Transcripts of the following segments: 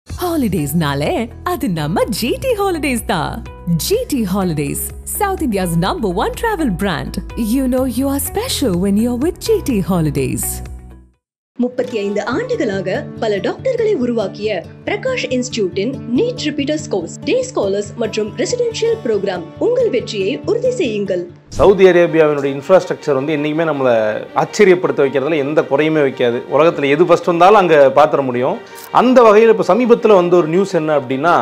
Holidays nale, adu namma GT Holidays da. GT Holidays, South India's #1 travel brand. You know you are special when you're with GT Holidays. 35 ஆண்டுகளாக பல டாக்டர்களை உருவாக்கிய Prakash இன்ஸ்டிடியூட்டின் NEET repeaters course, டே scholars மற்றும் residential program. உங்கள் வெற்றியை உறுதி செய்யுங்கள். Saudi அரேபியாவினுடைய infrastructure வந்து என்றைக்குமே நம்மளை ஆச்சரியப்படுத்த வைக்கிறதுல எந்த குறையுமே வைக்காது. உலகத்தில் எது ஃபஸ்ட் வந்தாலும் அங்கே பார்த்துட முடியும். அந்த வகையில் இப்போ சமீபத்தில் வந்து ஒரு நியூஸ் என்ன அப்படின்னா,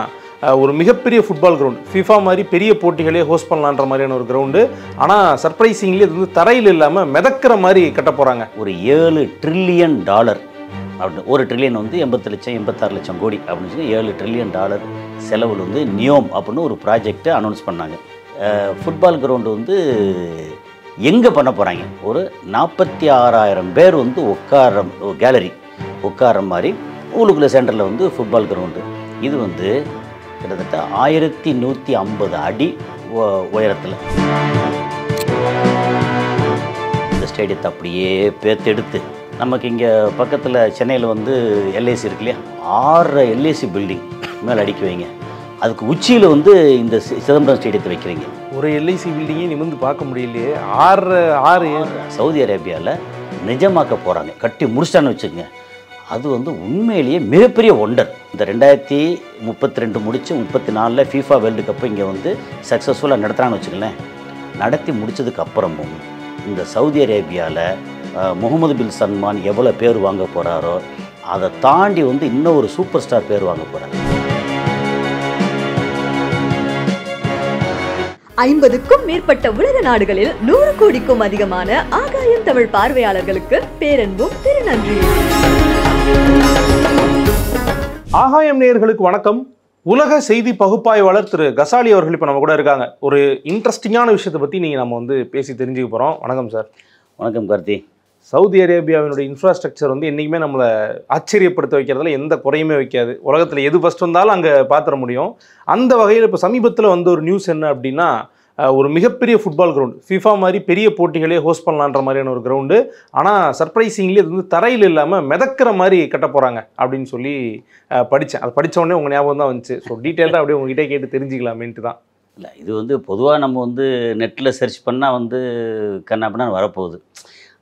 ஒரு மிகப்பெரிய ஃபுட்பால் கிரவுண்ட், ஃபிஃபா மாதிரி பெரிய போட்டிகளே ஹோஸ்ட் பண்ணலான்ற மாதிரியான ஒரு கிரவுண்டு. ஆனால் சர்ப்ரைசிங்லி அது வந்து தரையில் இல்லாமல் மிதக்கிற மாதிரி கட்ட போகிறாங்க. ஒரு $7 ட்ரில்லியன் அப்படின்னு, ஒரு ட்ரில்லியன் வந்து 80 லட்சம் 86 லட்சம் கோடி அப்படின்னு சொல்லி $7 ட்ரில்லியன் செலவில் வந்து நியோம் அப்படின்னு ஒரு ப்ராஜெக்டை அனௌன்ஸ் பண்ணாங்க. ஃபுட்பால் கிரவுண்டு வந்து எங்கே பண்ண போகிறாங்க, ஒரு 46,000 பேர் வந்து உட்கார கேலரி உட்கார மாதிரி ஊருக்குள்ள சென்டரில் வந்து ஃபுட்பால் கிரவுண்டு. இது வந்து கிட்டத்தட்ட 1150 அடி உயரத்தில் இந்த ஸ்டேடியத்தை அப்படியே பேர்த்தெடுத்து, நமக்கு இங்கே பக்கத்தில் சென்னையில் வந்து எல்ஐசி இருக்கு இல்லையா, 6 எல்ஐசி பில்டிங் மேலே அடிக்க வைங்க. அதுக்கு உச்சியில் வந்து இந்த சிதம்பரம் ஸ்டேடியத்தை வைக்கிறீங்க. ஒரு எல்ஐசி பில்டிங்கே நிமிர்ந்து பார்க்க முடியலையே. 6 சவுதி அரேபியாவில் நிஜமாக்க போகிறாங்க, கட்டி முடிச்சிட்டான்னு வச்சுக்கோங்க. அது வந்து உண்மையிலேயே மிகப்பெரிய ஒண்டர். இந்த 2032 முடித்து 34 FIFA வேர்ல்டு கப்பு இங்கே வந்து சக்ஸஸ்ஃபுல்லாக நடத்துகிறான்னு வச்சுக்கலேன். நடத்தி முடித்ததுக்கு அப்புறமும் இந்த சவுதி அரேபியாவில் முகமது பின் சல்மான் எவ்வளோ பேர் வாங்க போகிறாரோ அதை தாண்டி வந்து இன்னும் ஒரு சூப்பர் ஸ்டார் பேர் வாங்க போகிறாரு. 50க்கும் மேற்பட்ட உலக நாடுகளில் 100 கோடிக்கும் அதிகமான ஆகாயம் தமிழ் பார்வையாளர்களுக்கு பேரன்பும் திருநன்றியும். ஆகாயம் நேயர்களுக்கு வணக்கம். உலக செய்தி பகுப்பாய்வாளர் திரு கசாலி அவர்கள் இப்போ நம்ம கூட இருக்காங்க. ஒரு இன்ட்ரெஸ்டிங்கான விஷயத்தை பற்றி நீங்கள் நம்ம வந்து பேசி தெரிஞ்சுக்க போகிறோம். வணக்கம் சார். வணக்கம் கார்த்தி. சவுதி அரேபியாவினுடைய இன்ஃப்ராஸ்ட்ரக்சர் வந்து என்றைக்குமே நம்மளை ஆச்சரியப்படுத்த வைக்கிறதுல எந்த குறையுமே வைக்காது. உலகத்தில் எது ஃபஸ்ட் வந்தாலும் அங்கே பார்த்துட முடியும். அந்த வகையில் இப்போ சமீபத்தில் வந்து ஒரு நியூஸ் என்ன அப்படின்னா, ஒரு மிகப்பெரிய ஃபுட்பால் கிரவுண்ட், ஃபிஃபா மாதிரி பெரிய போட்டிகளே ஹோஸ்ட் பண்ணலான்ற மாதிரியான ஒரு கிரவுண்டு. ஆனால் சர்ப்ரைசிங்லி அது வந்து தரையில் இல்லாமல் மிதக்கிற மாதிரி கட்ட போகிறாங்க அப்படின்னு சொல்லி படித்தேன். அது படித்த உடனே உங்கள் ஞாபகம் தான் வந்துச்சு. ஸோ டீட்டெயிலாக அப்படியே உங்ககிட்ட கேட்டு தெரிஞ்சுக்கலாமேன்ட்டு தான். இல்லை, இது வந்து பொதுவாக நம்ம வந்து நெட்டில் சர்ச் பண்ணால் வந்து கண்ணாப்பினா வரப்போகுது.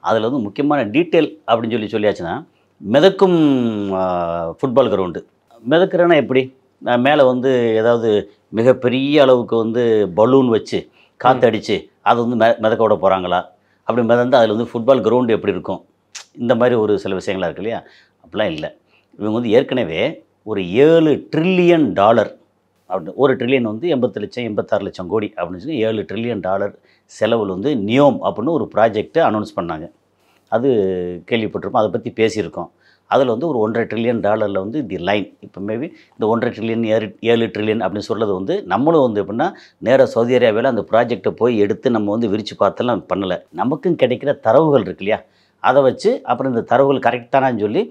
அதில் வந்து முக்கியமான டீட்டெயில் அப்படின்னு சொல்லியாச்சுன்னா, மிதக்கும் ஃபுட்பால் கிரவுண்டு. மிதக்கிறேன்னா எப்படி, மேலே வந்து ஏதாவது மிகப்பெரிய அளவுக்கு வந்து பலூன் வச்சு காற்றடிச்சு அதை வந்து மிதக்க விட போகிறாங்களா, அப்படி மிதந்து அதில் வந்து ஃபுட்பால் கிரவுண்டு எப்படி இருக்கும், இந்த மாதிரி ஒரு சில விஷயங்களாக இருக்கு இல்லையா. அப்படிலாம் இல்லை. இவங்க வந்து ஏற்கனவே ஒரு $7 ட்ரில்லியன் அப்படின்னு, ஒரு ட்ரில்லியன் வந்து 80 லட்சம் 86 லட்சம் கோடி அப்படின்னு சொல்லி $7 ட்ரில்லியன் செலவில் வந்து நியோம் அப்படின்னு ஒரு ப்ராஜெக்டை அனௌன்ஸ் பண்ணாங்க. அது கேள்விப்பட்டிருப்போம், அதை பற்றி பேசியிருக்கோம். அதில் வந்து ஒரு $1.5 ட்ரில்லியன் வந்து தி லைன். இப்போ மேபி இந்த 1.5 ட்ரில்லியன் 7 ட்ரில்லியன் அப்படின்னு சொல்கிறது வந்து நம்மளும் வந்து எப்படின்னா நேராக சவுதி அரேபியாவில் அந்த ப்ராஜெக்டை போய் எடுத்து நம்ம வந்து விரித்து பார்த்தெல்லாம் பண்ணலை. நமக்கும் கிடைக்கிற தரவுகள் இருக்கு இல்லையா, அதை வச்சு அப்புறம் இந்த தரவுகள் கரெக்டானான்னு சொல்லி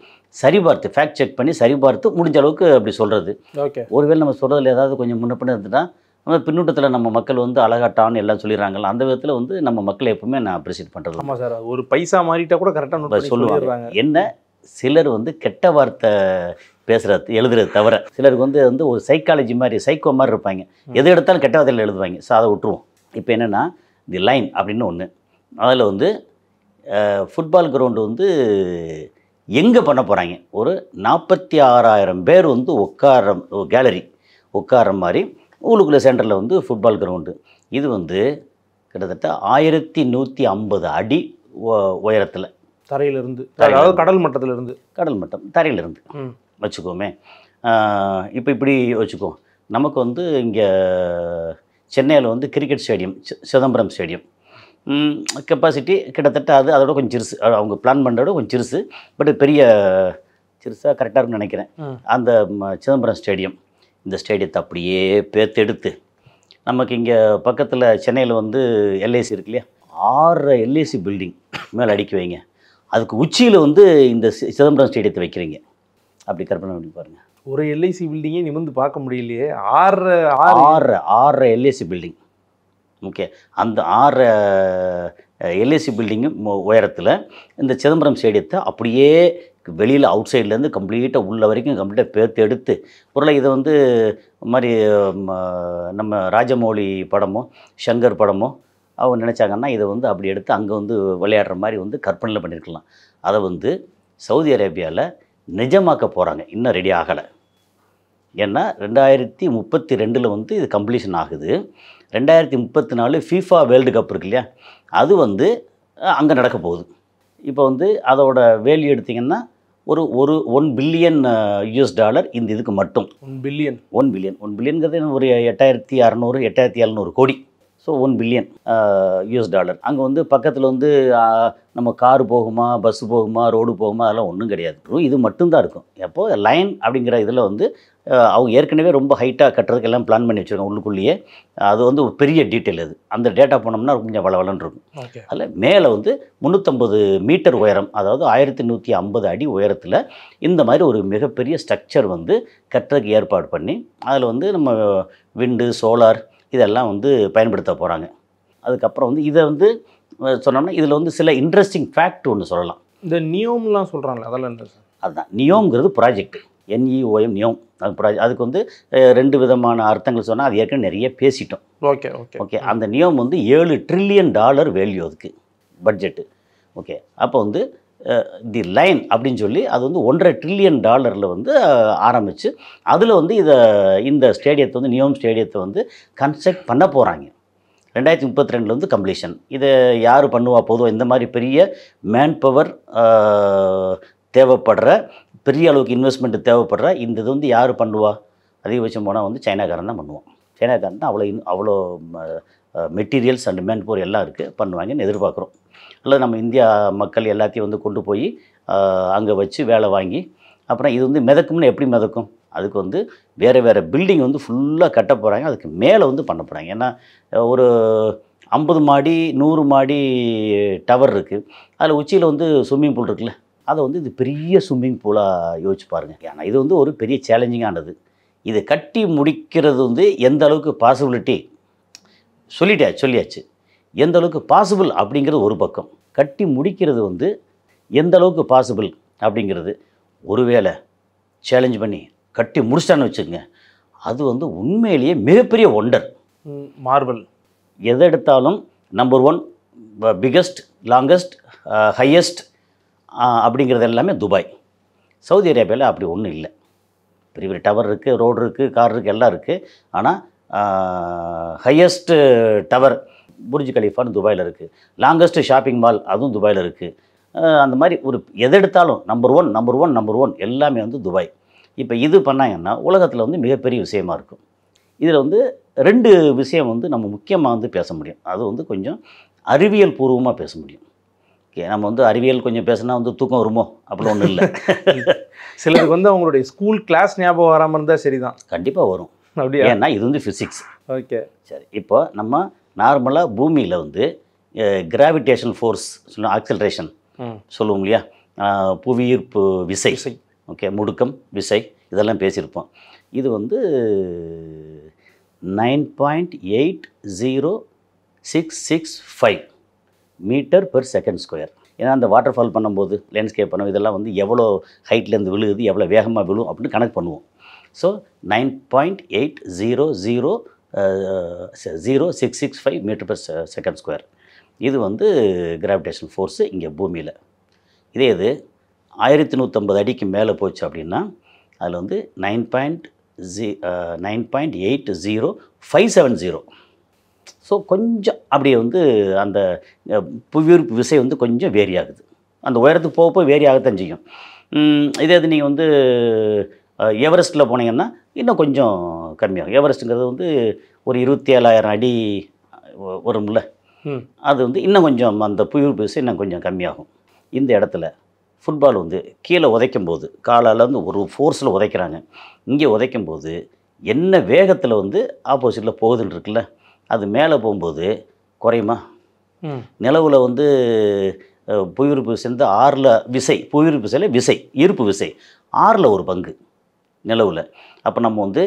சரிபார்த்து ஃபேக்ட் செக் பண்ணி சரிபார்த்து முடிஞ்ச அளவுக்கு அப்படி சொல்கிறது. ஓகே, ஒருவேளை நம்ம சொல்கிறதுல ஏதாவது கொஞ்சம் முன்ன பின்ன இருந்துட்டா நம்ம பின்னூட்டத்தில் நம்ம மக்கள் வந்து அழகாட்டான்னு எல்லாம் சொல்லிடுறாங்கல்ல, அந்த விதத்தில் வந்து நம்ம மக்களை எப்பவுமே நான் அப்ரிஷியேட் பண்ணுறது. ஆமாம் சார், ஒரு பைசா மாறிட்டா கூட கரெக்டாக சொல்லுவாங்க. என்ன சிலர் வந்து கெட்ட வார்த்தை பேசுகிறது எழுதுறது தவிர, சிலருக்கு வந்து ஒரு சைக்காலஜி மாதிரி சைக்கோ மாதிரி இருப்பாங்க. எது எடுத்தாலும் கெட்ட வார்த்தையில் எழுதுவாங்க. ஸோ அதை விட்டுருவோம். இப்போ என்னென்னா தி லைன் அப்படின்னு ஒன்று, அதில் வந்து ஃபுட்பால் கிரவுண்டு வந்து எங்கே பண்ண போகிறாங்க, ஒரு 46,000 பேர் வந்து உட்கார கேலரி உட்கார மாதிரி ஊருக்குள்ள சென்டரில் வந்து ஃபுட்பால் கிரவுண்டு. இது வந்து கிட்டத்தட்ட 1150 அடி உயரத்தில், தரையிலிருந்து, அதாவது கடல் மட்டத்திலிருந்து, கடல் மட்டம் தரையிலிருந்து வச்சுக்கோமே. இப்போ இப்படி வச்சுக்கோ, நமக்கு வந்து இங்கே சென்னையில் வந்து cricket stadium, Chidambaram stadium capacity கிட்டத்தட்ட அதோட கொஞ்சம் சிறுசு. அவங்க பிளான் பண்ணுறதோட கொஞ்சம் சிறுசு, பட் பெரிய சிறுசாக கரெக்டாக இருக்குன்னு நினைக்கிறேன். அந்த சிதம்பரம் ஸ்டேடியம், இந்த ஸ்டேடியத்தை அப்படியே பேர்த்தெடுத்து, நமக்கு இங்கே பக்கத்தில் சென்னையில் வந்து எல்ஐசி இருக்கு இல்லையா, 6 எல்ஐசி பில்டிங் மேலே அடிக்க வைங்க. அதுக்கு உச்சியில் வந்து இந்த சிதம்பரம் ஸ்டேடியத்தை வைக்கிறீங்க. அப்படி கற்பனை பண்ணி பாருங்கள். ஒரு எல்ஐசி பில்டிங்கே நிமிர்ந்து பார்க்க முடியலையே. 6 எல்ஐசி பில்டிங். ஓகே, அந்த 6 எல்ஐசி பில்டிங்கு உயரத்தில் இந்த சிதம்பரம் ஸ்டேடியத்தை அப்படியே வெளியில் அவுட் சைட்லேருந்து கம்ப்ளீட்டாக உள்ள வரைக்கும் கம்ப்ளீட்டாக பேர்த்து எடுத்து பொருளை இதை வந்து மாதிரி நம்ம ராஜமௌழி படமோ சங்கர் படமோ அவங்க நினச்சாங்கன்னா இதை வந்து அப்படி எடுத்து அங்கே வந்து விளையாடுற மாதிரி வந்து கற்பனையில் பண்ணியிருக்கலாம். அதை வந்து சவுதி அரேபியாவில் நிஜமாக்க போகிறாங்க. இன்னும் ரெடி ஆகலை. ஏன்னா 2032 வந்து இது கம்ப்ளீஷன் ஆகுது. 2034 FIFA வேர்ல்டு கப் இருக்கு இல்லையா, அது வந்து அங்கே நடக்க போகுது. இப்போ வந்து அதோட வேல்யூ எடுத்திங்கன்னா ஒரு ஒரு $1 பில்லியன் இந்த இதுக்கு மட்டும். 1 பில்லியன்ங்கிறது ஒரு 8600 8700 கோடி. ஸோ $1 பில்லியன் அங்கே வந்து பக்கத்தில் வந்து நம்ம காரு போகுமா, பஸ்ஸு போகுமா, ரோடு போகுமா, அதெல்லாம் ஒன்றும் கிடையாது. இது மட்டும்தான் இருக்கும். எப்போது லைன் அப்படிங்கிற இதில் வந்து அவங்க ஏற்கனவே ரொம்ப ஹைட்டாக கட்டுறதுக்கு எல்லாம் பிளான் பண்ணி வச்சுருக்கோம் உள்ளுக்குள்ளேயே. அது வந்து ஒரு பெரிய டீட்டெயில். அது அந்த டேட்டா போனோம்னா கொஞ்சம் வளவலன்னு இருக்கும். அதில் மேலே வந்து 350 மீட்டர் உயரம், அதாவது 1150 அடி உயரத்தில் இந்த மாதிரி ஒரு மிகப்பெரிய ஸ்ட்ரக்சர் வந்து கட்டுறதுக்கு ஏற்பாடு பண்ணி அதில் வந்து நம்ம விண்டு, சோலார் இதெல்லாம் வந்து பயன்படுத்த போகிறாங்க. அதுக்கப்புறம் வந்து இதை வந்து சொன்னோம்னா இதில் வந்து சில இன்ட்ரெஸ்டிங் ஃபேக்ட் ஒன்று சொல்லலாம். இந்த நியோம்லாம் சொல்கிறாங்களே அதெல்லாம் என்ன சார்? அதுதான் நியோம்ங்கிறது ப்ராஜெக்ட். NEOM Neom. அது ப்ராஜெக்ட். அதுக்கு வந்து 2 விதமான அர்த்தங்கள் சொன்னால் அது ஏற்கனவே நிறைய பேசிட்டோம். ஓகே. அந்த நியோம் வந்து $7 ட்ரில்லியன் வேல்யூ அதுக்கு பட்ஜெட்டு. ஓகே. அப்போ வந்து தி லைன் அப்படின்னு சொல்லி அது வந்து $1.5 ட்ரில்லியன் வந்து ஆரம்பித்து அதில் வந்து இந்த ஸ்டேடியத்தை வந்து நியோம் ஸ்டேடியத்தை வந்து கன்ஸ்ட்ரக்ட் பண்ண போகிறாங்க. 2032 வந்து கம்ப்ளீஷன். இதை யார் பண்ணுவா? பொதுவாக இந்த மாதிரி பெரிய மேன் பவர் தேவைப்படுற, பெரிய அளவுக்கு இன்வெஸ்ட்மெண்ட்டு தேவைப்படுற இந்த இது வந்து யார் பண்ணுவா? அதிகபட்சம் போனால் வந்து சைனாக்காரன் தான் பண்ணுவான். சைனாக்காரன் தான் அவ்வளோ மெட்டீரியல்ஸ் அண்ட் மேன் பவர் எல்லாம் இருக்குது, பண்ணுவாங்கன்னு எதிர்பார்க்குறோம். அல்லது நம்ம இந்தியா மக்கள் எல்லாத்தையும் வந்து கொண்டு போய் அங்கே வச்சு வேலை வாங்கி அப்புறம் இது வந்து மிதக்கும்னு எப்படி மிதக்கும்? அதுக்கு வந்து வேறு பில்டிங் வந்து ஃபுல்லாக கட்ட போகிறாங்க. அதுக்கு மேலே வந்து பண்ண போகிறாங்க. ஏன்னா ஒரு 50 மாடி 100 மாடி டவர் இருக்குது. அதில் உச்சியில் வந்து ஸ்விம்மிங் பூல் இருக்குல்ல, அதை வந்து இது பெரிய ஸ்விம்மிங் பூலாக யோசிச்சு பாருங்கள். ஏன்னா இது வந்து ஒரு பெரிய சேலஞ்சிங்கானது. இதை கட்டி முடிக்கிறது வந்து எந்த அளவுக்கு பாசிபிலிட்டி சொல்லியாச்சு. எந்த அளவுக்கு பாசிபிள் அப்படிங்கிறது ஒரு பக்கம், கட்டி முடிக்கிறது வந்து எந்த அளவுக்கு பாசிபிள் அப்படிங்கிறது. ஒருவேளை சேலஞ்ச் பண்ணி கட்டி முடிச்சிட்டான்னு வச்சுக்கோங்க, அது வந்து உண்மையிலேயே மிகப்பெரிய ஒண்டர், மார்வல். எதை எடுத்தாலும் நம்பர் 1 பிக்கஸ்ட், லாங்கஸ்ட், ஹையஸ்ட் அப்படிங்கிறது எல்லாமே துபாய். சவுதி அரேபியாவில் அப்படி ஒன்றும் இல்லை. பெரிய பெரிய டவர் இருக்குது, ரோடு இருக்குது, கார் இருக்குது, எல்லாம் இருக்குது. ஆனால் ஹையஸ்ட்டு டவர் புர்ஜ் கலீஃபான்னு துபாயில் இருக்குது. லாங்கஸ்ட்டு ஷாப்பிங் மால் அதுவும் துபாயில் இருக்குது. அந்த மாதிரி ஒரு எதை எடுத்தாலும் நம்பர் ஒன் எல்லாமே வந்து துபாய். இப்போ இது பண்ணாங்கன்னா உலகத்தில் வந்து மிகப்பெரிய விஷயமா இருக்கும். இதில் வந்து 2 விஷயம் வந்து நம்ம முக்கியமாக வந்து பேச முடியும். அது வந்து கொஞ்சம் அறிவியல் பூர்வமாக பேச முடியும். ஓகே. நம்ம வந்து அறிவியல் கொஞ்சம் பேசினா வந்து தூக்கம் வருமோ அப்படி ஒன்றும் இல்லை. சிலருக்கு வந்து அவங்களுடைய ஸ்கூல் கிளாஸ் ஞாபகம் வராமல் இருந்தால் சரிதான். கண்டிப்பாக வரும். அப்படியா? ஏன்னா இது வந்து ஃபிசிக்ஸ். ஓகே. சரி. இப்போ நம்ம நார்மலாக பூமியில் வந்து கிராவிடேஷன் ஃபோர்ஸ் ஆக்சலரேஷன் சொல்லுவோம் இல்லையா, புவியீர்ப்பு விசை. ஓகே. முடுக்கம், விசை இதெல்லாம் பேசியிருப்போம். இது வந்து 9.80665 மீட்டர் பெர் செகண்ட் ஸ்கொயர். ஏன்னா அந்த வாட்டர் ஃபால் பண்ணும்போது லேண்ட்ஸ்கேப் பண்ணுவோம், இதெல்லாம் வந்து எவ்வளோ ஹைட்லேருந்து விழுகுது, எவ்வளோ வேகமாக விழும் அப்படின்னு கணக்கு பண்ணுவோம். So 9.80665 metre per second square. இது வந்து கிராவிடேஷன் ஃபோர்ஸு இங்கே பூமியில். இதே இது 1150 அடிக்கு மேலே போச்சு அப்படின்னா அதில் வந்து 9.80570. ஸோ கொஞ்சம் அப்படியே வந்து அந்த புவியீர்ப்பு விசை வந்து கொஞ்சம் வேரி ஆகுது. அந்த உயரத்துக்கு போக வேரி ஆகத்தான் செய்யும். இதே இது நீங்கள் வந்து எவரெஸ்ட்டில் போனீங்கன்னா இன்னும் கொஞ்சம் கம்மியாகும். எவரெஸ்ட்டுங்கிறது வந்து ஒரு 27,000 அடி வரும்ல, அது வந்து இன்னும் கொஞ்சம் அந்த புவியீர்ப்பு விசை இன்னும் கொஞ்சம் கம்மியாகும். இந்த இடத்துல ஃபுட்பால் வந்து கீழே உதைக்கும் போது காலால் வந்து ஒரு ஃபோர்ஸில் உதைக்கிறாங்க. இங்கே உதைக்கும் போது என்ன வேகத்தில் வந்து ஆப்போசிட்டில் போகுதுன்னு இருக்குல்ல, அது மேலே போகும்போது குறையுமா? நிலவில் வந்து புவியீர்ப்பு விசை வந்து 6ல் விசை, புவியீர்ப்பு விசையில் விசை, ஈர்ப்பு விசை 6ல் ஒரு பங்கு நிலவில். அப்போ நம்ம வந்து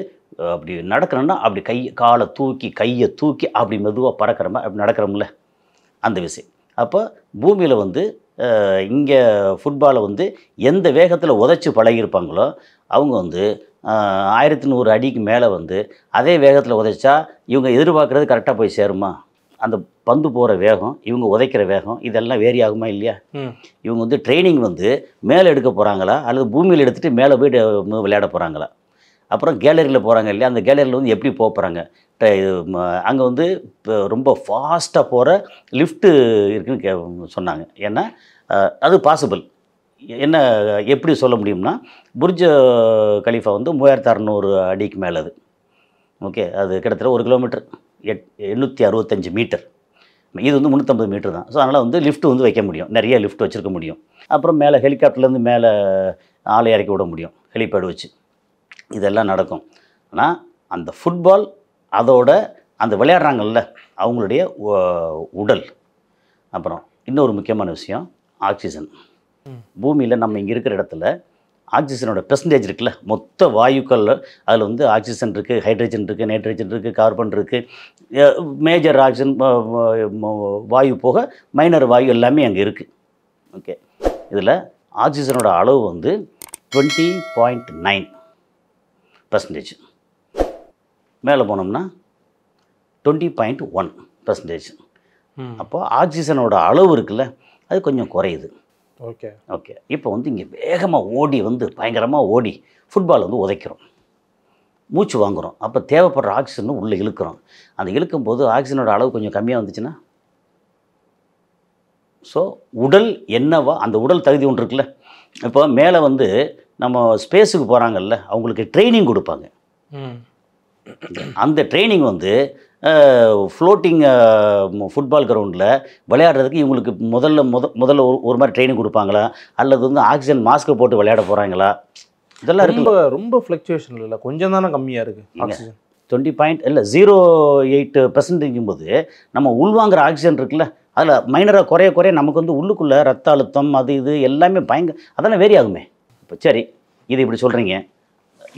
அப்படி நடக்கிறோன்னா அப்படி காலை தூக்கி கையை தூக்கி அப்படி மெதுவாக பறக்கிறோமா, அப்படி நடக்கிறோம்ல அந்த விசை. அப்போ பூமியில் வந்து இங்கே ஃபுட்பாலை வந்து எந்த வேகத்தில் உதைச்சி பழகியிருப்பாங்களோ அவங்க வந்து 1100 அடிக்கு மேலே வந்து அதே வேகத்தில் உதைச்சா இவங்க எதிர்பார்க்குறது கரெக்டாக போய் சேருமா? அந்த பந்து போகிற வேகம், இவங்க உதைக்கிற வேகம், இதெல்லாம் வேரி ஆகுமா இல்லையா? இவங்க வந்து ட்ரைனிங் வந்து மேலே எடுக்க போகிறாங்களா அல்லது பூமியில் எடுத்துகிட்டு மேலே போய் விளையாட போகிறாங்களா? அப்புறம் கேலரியில் போகிறாங்க இல்லையா, அந்த கேலரியில் வந்து எப்படி போகிறாங்க? அங்கே வந்து இப்போ ரொம்ப ஃபாஸ்ட்டாக போகிற லிஃப்ட்டு இருக்குதுன்னு சொன்னாங்க. ஏன்னா அது பாசிபிள். என்ன எப்படி சொல்ல முடியும்னா, புர்ஜ் கலீஃபா வந்து 3600 அடிக்கு மேலே அது. ஓகே, அது கிட்டத்தட்ட 1 கிலோமீட்டர் 865 மீட்டர். இது வந்து 350 மீட்டர் தான். ஸோ அதனால் வந்து லிஃப்ட் வந்து வைக்க முடியும், நிறைய லிஃப்ட் வச்சுருக்க முடியும். அப்புறம் மேலே ஹெலிகாப்டர்லேருந்து மேலே ஆளை இறக்கி விட முடியும் ஹெலிபேட் வச்சு. இதெல்லாம் நடக்கும். ஆனால் அந்த ஃபுட்பால் அதோட அந்த விளையாடுறாங்கல்ல அவங்களுடைய உடல். அப்புறம் இன்னொரு முக்கியமான விஷயம், ஆக்சிஜன். பூமியில் நம்ம இங்கே இருக்கிற இடத்துல ஆக்சிஜனோட பெர்சன்டேஜ் இருக்குல்ல, மொத்த வாயுக்கள் அதில் வந்து ஆக்சிஜன் இருக்குது, ஹைட்ரஜன் இருக்குது, நைட்ரஜன் இருக்குது, கார்பன் இருக்குது. மேஜர் ஆக்சிஜன் வாயு போக மைனர் வாயு எல்லாமே அங்கே இருக்குது. ஓகே, இதில் ஆக்சிஜனோட அளவு வந்து 20.9%. மேலே போனோம்னா 20.1%. அப்போ ஆக்சிஜனோட அளவு இருக்குல்ல அது கொஞ்சம் குறையுது. ஓகே ஓகே, இப்போ வந்து இங்கே வேகமாக ஓடி வந்து பயங்கரமாக ஓடி ஃபுட்பால் வந்து உதைக்கிறோம், மூச்சு வாங்குகிறோம். அப்போ தேவைப்படுற ஆக்சிஜன் உள்ளே இழுக்கிறோம். அந்த இழுக்கும்போது ஆக்சிஜனோட அளவு கொஞ்சம் கம்மியாக வந்துச்சுன்னா, ஸோ உடல் என்னவா அந்த உடல் தகுதி ஒன்று இருக்குல்ல. இப்போ மேலே வந்து நம்ம ஸ்பேஸுக்கு போகிறாங்கல்ல அவங்களுக்கு ட்ரைனிங் கொடுப்பாங்க. அந்த ட்ரைனிங் வந்து ஃப்ளோட்டிங் ஃபுட்பால் கிரவுண்டில் விளையாடுறதுக்கு இவங்களுக்கு முதல்ல ஒரு மாதிரி ட்ரைனிங் கொடுப்பாங்களா அல்லது வந்து ஆக்சிஜன் மாஸ்க்கை போட்டு விளையாட போகிறாங்களா? இதெல்லாம் ரொம்ப ரொம்ப ஃப்ளக்சுவேஷன் இல்லை, கொஞ்சம் தானே கம்மியாக இருக்குது ஆக்சிஜன். 0.08% போது நம்ம உள்வாங்கிற ஆக்சிஜன் இருக்குல்ல அதில் மைனராக குறைய நமக்கு வந்து உள்ளுக்குள்ளே ரத்த அழுத்தம் அது இது எல்லாமே அதெல்லாம் வேரி ஆகுமே. இப்போ சரி, இது இப்படி சொல்கிறீங்க.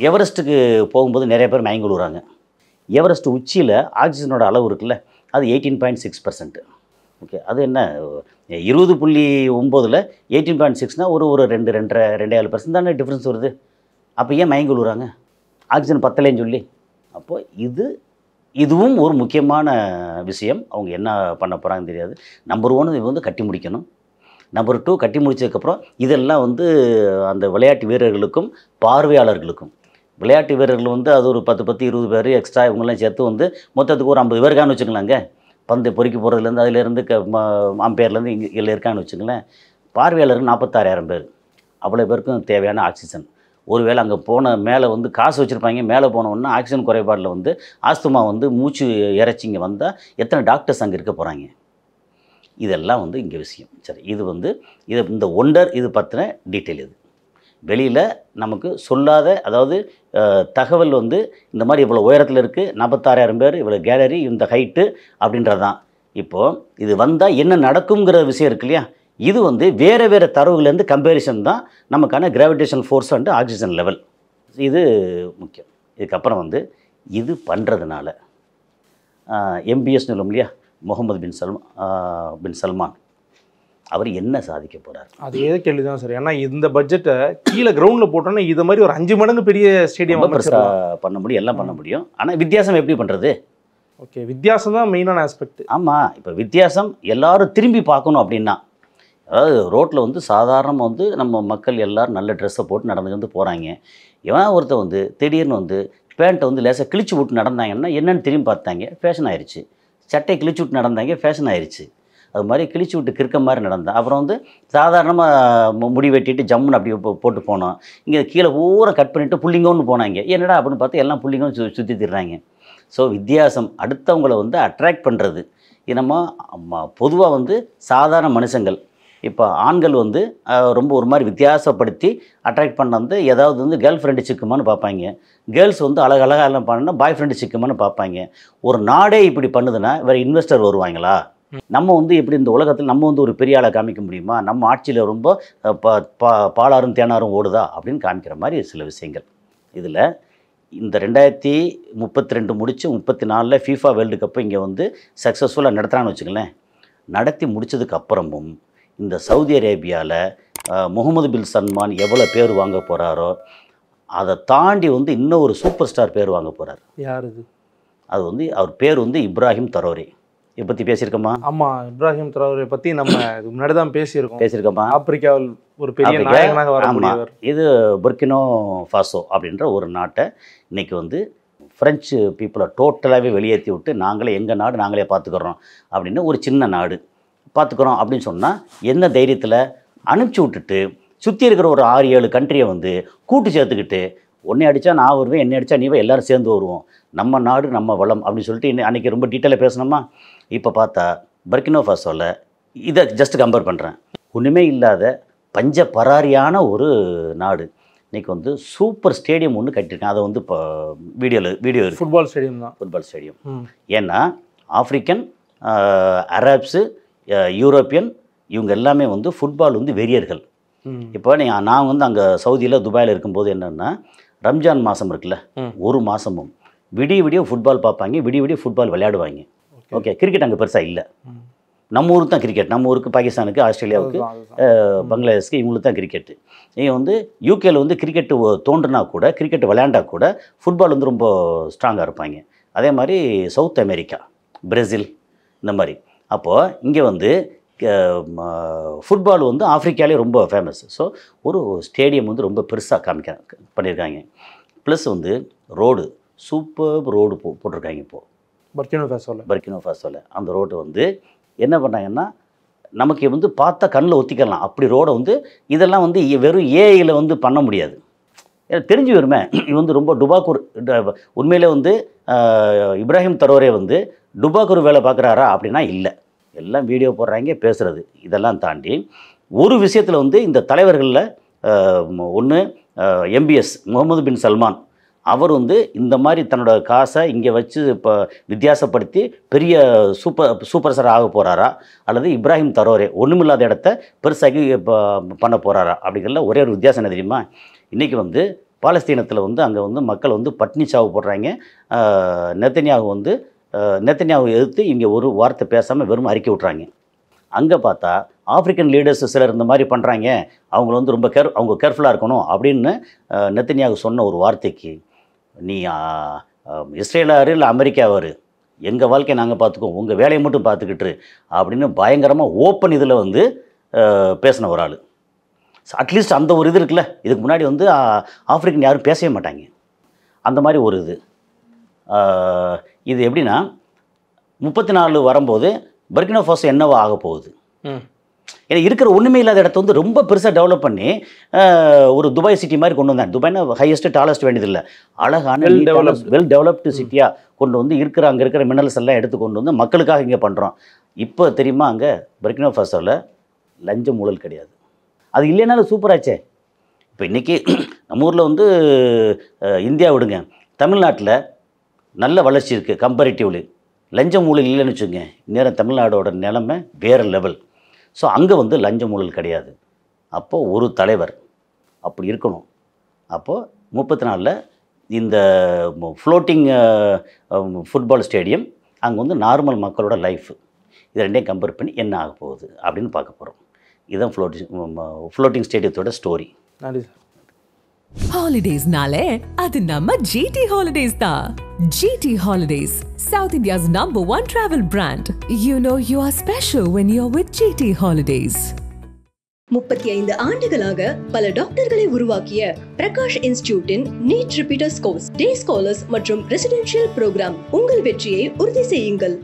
எவரெஸ்ட்டுக்கு போகும்போது நிறைய பேர் மயங்கி விழுறாங்க. எவரெஸ்ட் உச்சியில் ஆக்சிஜனோட அளவு இருக்குல்ல அது 18.6%. ஓகே, அது என்ன 20.9ல் 18.6னால் ஒரு 2.7% தானே டிஃப்ரென்ஸ் வருது. அப்போ ஏன் மயங்கி விழுறாங்க? ஆக்சிஜன் பத்தலைன்னு சொல்லி. அப்போது இதுவும் ஒரு முக்கியமான விஷயம். அவங்க என்ன பண்ண போகிறாங்கன்னு தெரியாது. நம்பர் 1 இது வந்து கட்டி முடிக்கணும். நம்பர் 2 கட்டி முடிச்சதுக்கப்புறம் இதெல்லாம் வந்து அந்த விளையாட்டு வீரர்களுக்கும் பார்வையாளர்களுக்கும், விளையாட்டு வீரர்கள் வந்து அது ஒரு 10-20 பேர் எக்ஸ்ட்ரா இவங்கெல்லாம் சேர்த்து வந்து மொத்தத்துக்கு ஒரு 50 பேருக்கான்னு வச்சுக்கலாங்க. பந்து பொறுக்கி போகிறதுலேருந்து அதிலேருந்து அம்பையர்லேருந்து இங்கே இருக்கான்னு வச்சுங்களேன். பார்வையாளர்கள் 46,000 பேர். அவ்வளோ பேருக்கும் தேவையான ஆக்சிஜன். ஒருவேளை அங்கே போன மேலே வந்து காசு வச்சுருப்பாங்க, மேலே போனோன்னா ஆக்சிஜன் குறைபாடில் வந்து ஆஸ்துமா வந்து மூச்சு இறைச்சிங்க வந்தால் எத்தனை டாக்டர்ஸ் அங்கே இருக்க போகிறாங்க? இதெல்லாம் வந்து இங்கே விஷயம். சரி, இது வந்து இந்த ஒண்டர் இது பற்றின டீட்டெயில். இது வெளியில் நமக்கு சொல்லாத, அதாவது தகவல் வந்து இந்த மாதிரி இவ்வளோ உயரத்தில் இருக்குது, 46,000 பேர், இவ்வளோ கேலரி, இந்த ஹைட்டு அப்படின்றதான். இப்போது இது வந்தால் என்ன நடக்குங்கிற விஷயம் இருக்கு இல்லையா, இது வந்து வேறு தரவுலேருந்து கம்பேரிசன் தான் நமக்கான gravitation force and oxygen level. இது முக்கியம். இதுக்கப்புறம் வந்து இது பண்ணுறதுனால எம்பிஎஸ் சொல்லும் இல்லையா, முகமது பின் சல்மான் அவர் என்ன சாதிக்க போகிறார்? அதே கேள்வி தான் சார். ஏன்னா இந்த பட்ஜெட்டை கீழே கிரவுண்டில் போட்டோன்னா இது மாதிரி ஒரு 5 மடங்கு பெரிய ஸ்டேடியம் பண்ண முடியும், எல்லாம் பண்ண முடியும். ஆனால் வித்தியாசம் எப்படி பண்ணுறது? ஓகே, வித்தியாசம் தான் மெயினான ஆஸ்பெக்ட். ஆமாம், இப்போ வித்தியாசம் எல்லாரும் திரும்பி பார்க்கணும் அப்படின்னா, அதாவது ரோட்டில் வந்து சாதாரணமாக வந்து நம்ம மக்கள் எல்லோரும் நல்ல ட்ரெஸ்ஸை போட்டு நடந்து போகிறாங்க. இவன் ஒருத்தர் வந்து திடீர்னு வந்து பேண்ட்டை வந்து லேசாக கிழிச்சு விட்டு நடந்தாங்கன்னா என்னென்னு திரும்பி பார்த்தாங்க, ஃபேஷன் ஆயிடுச்சு. சட்டை கிழிச்சு விட்டு நடந்தாங்க, ஃபேஷன் ஆயிடுச்சு. அது மாதிரி கிழிச்சு விட்டு கிறுக்க மாதிரி நடந்தேன். அப்புறம் வந்து சாதாரணமாக முடி வெட்டிட்டு ஜம்முன்னு அப்படி போட்டு போனோம். இங்கே கீழே பூரா கட் பண்ணிவிட்டு புள்ளிங்கன்னு போனாங்க. என்னடா அப்படின்னு பார்த்து எல்லாம் புள்ளிங்கன்னு சுற்றி திடுறாங்க. ஸோ வித்தியாசம் அடுத்தவங்களை வந்து அட்ராக்ட் பண்ணுறது. இது நம்ம பொதுவாக வந்து சாதாரண மனுஷங்கள், இப்போ ஆண்கள் வந்து ரொம்ப ஒரு மாதிரி வித்தியாசப்படுத்தி அட்ராக்ட் பண்ண வந்து ஏதாவது வந்து கேர்ள் ஃப்ரெண்டு சிக்குமான்னு பார்ப்பாங்க. கேர்ள்ஸ் வந்து அழகழகாக எல்லாம் பண்ணால் பாய் ஃப்ரெண்டு சிக்குமான்னு பார்ப்பாங்க. ஒரு நாடே இப்படி பண்ணுதுன்னா வேறு இன்வெஸ்டர் வருவாங்களா? நம்ம வந்து எப்படி இந்த உலகத்தில் நம்ம வந்து ஒரு பெரிய ஆளை காமிக்க முடியுமா? நம்ம ஆட்சியில் ரொம்ப பாலாரும் தேனாரும் ஓடுதா அப்படின்னு காமிக்கிற மாதிரி சில விஷயங்கள். இதில் இந்த 2032 முடித்து 34 FIFA வேர்ல்டு கப்பு இங்கே வந்து சக்ஸஸ்ஃபுல்லாக நடத்துகிறான்னு வச்சுங்களேன். நடத்தி முடித்ததுக்கு அப்புறமும் இந்த சவுதி அரேபியாவில் முகமது பின் சல்மான் எவ்வளோ பேர் வாங்க போகிறாரோ அதை தாண்டி வந்து இன்னும் ஒரு சூப்பர் ஸ்டார் பேர் வாங்க போகிறார். யார் இது? அது வந்து அவர் பேர் வந்து இப்ராஹிம் தரோரே. இதை பற்றி பேசியிருக்கோமா? ஆமாம், இப்ராஹிம் தரோரை பற்றி நம்ம முன்னாடி தான் பேசியிருக்கோமா. ஆப்பிரிக்காவில் ஒரு பெரிய நாயகனாக வர முடியவர். இது புர்கினோ ஃபாசோ அப்படின்ற ஒரு நாட்டை இன்றைக்கி வந்து ஃப்ரெஞ்சு பீப்புளை டோட்டலாகவே வெளியேற்றி விட்டு நாங்களே எங்கள் நாடு நாங்களே பார்த்துக்கிறோம் அப்படின்னு ஒரு சின்ன நாடு பார்த்துக்கிறோம் அப்படின்னு சொன்னால் என்ன தைரியத்தில் அனுப்பிச்சி விட்டுட்டு சுற்றி இருக்கிற ஒரு 6-7 கண்ட்ரியை வந்து கூட்டு சேர்த்துக்கிட்டு உன்னை அடித்தா நான் வருவேன், என்னை அடித்தா நீ எல்லோரும் சேர்ந்து வருவோம், நம்ம நாடு நம்ம வளம் அப்படின்னு சொல்லிட்டு அன்றைக்கி ரொம்ப டீட்டெயிலாக பேசணுமா. இப்போ பார்த்தா பர்கினோ ஃபாசோவில் இதை ஜஸ்ட் கம்பேர் பண்ணுறேன், ஒன்றுமே இல்லாத பஞ்ச பராரியான ஒரு நாடு இன்றைக்கி வந்து சூப்பர் ஸ்டேடியம் ஒன்று கட்டியிருக்கேன். அதை வந்து இப்போ வீடியோ ஃபுட்பால் ஸ்டேடியம் தான். Football stadium. ஏன்னா ஆஃப்ரிக்கன், அரேப்ஸு, யூரோப்பியன் இவங்க எல்லாமே வந்து ஃபுட்பால் வந்து வெறியர்கள். இப்போ நான் வந்து அங்கே சவுதியில் துபாயில் இருக்கும்போது என்னென்னா ரம்ஜான் மாதம் இருக்குல்ல, ஒரு மாதமும் விடிய ஃபுட்பால் பார்ப்பாங்க, விடிய ஃபுட்பால் விளையாடுவாங்க. ஓகே, கிரிக்கெட் அங்கே பெருசாக இல்லை. நம்ம ஊருக்கு தான் கிரிக்கெட், நம்ம ஊருக்கு பாகிஸ்தானுக்கு, ஆஸ்திரேலியாவுக்கு, பங்களாதேஷ்க்கு இவங்களுக்கு தான் கிரிக்கெட்டு. நீங்கள் வந்து யூகேயில் வந்து கிரிக்கெட்டு தோன்றுனா கூட, கிரிக்கெட் விளையாண்டா கூட ஃபுட்பால் வந்து ரொம்ப ஸ்ட்ராங்காக இருப்பாங்க. அதே மாதிரி சவுத் அமெரிக்கா, பிரேசில் இந்த மாதிரி. அப்போது இங்கே வந்து ஃபுட்பால் வந்து ஆஃப்ரிக்காலே ரொம்ப ஃபேமஸ். ஸோ ஒரு ஸ்டேடியம் வந்து ரொம்ப பெருசாக பண்ணியிருக்காங்க. ப்ளஸ் வந்து ரோடு, சூப்பர் ரோடு போட்டிருக்காங்க இப்போது பர்கினோ ஃபாசோவில். அந்த ரோடு வந்து என்ன பண்ணாங்கன்னா நமக்கு வந்து பார்த்தா கண்ணில் ஒத்திக்கலாம் அப்படி ரோடை வந்து இதெல்லாம் வந்து வெறும் ஏஐயில் வந்து பண்ண முடியாது. தெரிஞ்சு வருமே, இது வந்து ரொம்ப டுபாக்கூர். உண்மையிலே வந்து இப்ராஹிம் தரோரே வந்து டுபாக்கூர் வேலை பார்க்குறாரா அப்படின்னா இல்லை, எல்லாம் வீடியோ போடுறாங்க, பேசுகிறது. இதெல்லாம் தாண்டி ஒரு விஷயத்தில் வந்து இந்த தலைவர்களில் ஒன்று MBS முகமது பின் சல்மான், அவர் வந்து இந்த மாதிரி தன்னோட காசை இங்கே வச்சு இப்போ வித்தியாசப்படுத்தி பெரிய சூப்பர் ஸ்டார் ஆக போகிறாரா, அல்லது இப்ராஹிம் தரோரே ஒன்றுமில்லாத இடத்த பெருசாகி இப்போ பண்ண போகிறாரா அப்படிங்கிறதுல ஒரே ஒரு வித்தியாசம் என்ன தெரியுமா? இன்றைக்கி வந்து பாலஸ்தீனத்தில் வந்து அங்கே வந்து மக்கள் வந்து பட்னி சாவு போடுறாங்க. நெத்தன்யாவை எதிர்த்து இங்கே ஒரு வார்த்தை பேசாமல் வெறும் அறிக்கை விட்றாங்க. அங்கே பார்த்தா ஆஃப்ரிக்கன் லீடர்ஸ் சிலர் இந்த மாதிரி பண்ணுறாங்க, அவங்கள வந்து ரொம்ப அவங்க கேர்ஃபுல்லாக இருக்கணும் அப்படின்னு நெத்தன்யாவு சொன்ன ஒரு வார்த்தைக்கு நீ இஸ்ரேலாரு இல்லை அமெரிக்காவாரு, எங்கள் வாழ்க்கையை நாங்கள் பார்த்துக்குவோம், உங்கள் வேலையை மட்டும் பார்த்துக்கிட்டு அப்படின்னு பயங்கரமாக ஓப்பன் இதில் வந்து பேசின ஒரு ஆள். அட்லீஸ்ட் அந்த ஒரு இது இருக்குல்ல, இதுக்கு முன்னாடி வந்து ஆஃப்ரிக்கன் யாரும் பேசவே மாட்டாங்க. அந்த மாதிரி ஒரு இது எப்படின்னா 34 வரும்போது பர்கினோ ஃபாசோ என்னவா ஆக போகுது? ஏன்னா இருக்கிற ஒன்றுமே இல்லாத இடத்த வந்து ரொம்ப பெருசாக டெவலப் பண்ணி ஒரு துபாய் சிட்டி மாதிரி கொண்டு வந்தாங்க. துபாய்னா ஹையஸ்ட் டாலஸ்ட் வேண்டியதில்லை, அழகான வெல் டெவலப்டு சிட்டியாக கொண்டு வந்து அங்கே இருக்கிற மினரல்ஸ் எல்லாம் எடுத்து கொண்டு வந்து மக்களுக்காக இங்கே பண்ணுறோம். இப்போ தெரியுமா, அங்கே பர்கினோ ஃபாசோவில் லஞ்சம் ஊழல் கிடையாது. அது இல்லைனாலும் சூப்பராச்சே. இப்போ இன்றைக்கி நம்ம ஊரில் வந்து இந்தியா விடுங்க, தமிழ்நாட்டில் நல்ல வளர்ச்சி இருக்குது கம்பேரிட்டிவ்லி. லஞ்சம் ஊழல் இல்லைன்னு வச்சுங்க, நேரம் தமிழ்நாடோட நிலைமை வேறு லெவல். ஸோ அங்கே வந்து லஞ்சம் ஊழல் கிடையாது. அப்போது ஒரு தலைவர் அப்படி இருக்கணும். அப்போது 34 இந்த ஃப்ளோட்டிங் ஃபுட்பால் ஸ்டேடியம், அங்கே வந்து நார்மல் மக்களோட லைஃப், இது ரெண்டையும் கம்பேர் பண்ணி என்ன ஆக போகுது அப்படின்னு பார்க்க போகிறோம். இதுதான் ஃப்ளோட்டிங் ஸ்டேடியத்தோட ஸ்டோரி. நன்றி sir. Holidays-nale, adu namma GT Holidays da. GT Holidays, South India's #1 travel brand. You know you are special when you're with GT Holidays. 35 ஆண்டுகளாக பல டாக்டர்களை உருவாக்கிய பிரகாஷ் இன்ஸ்டிடியூட்டின் நீட் ரிப்பீட்டர்ஸ் கோர்ஸ், டே ஸ்காலர்ஸ் மற்றும் ரெசிடென்ஷியல் ப்ரோக்ராம். உங்கள் வெற்றியை உறுதி செய்யுங்கள்.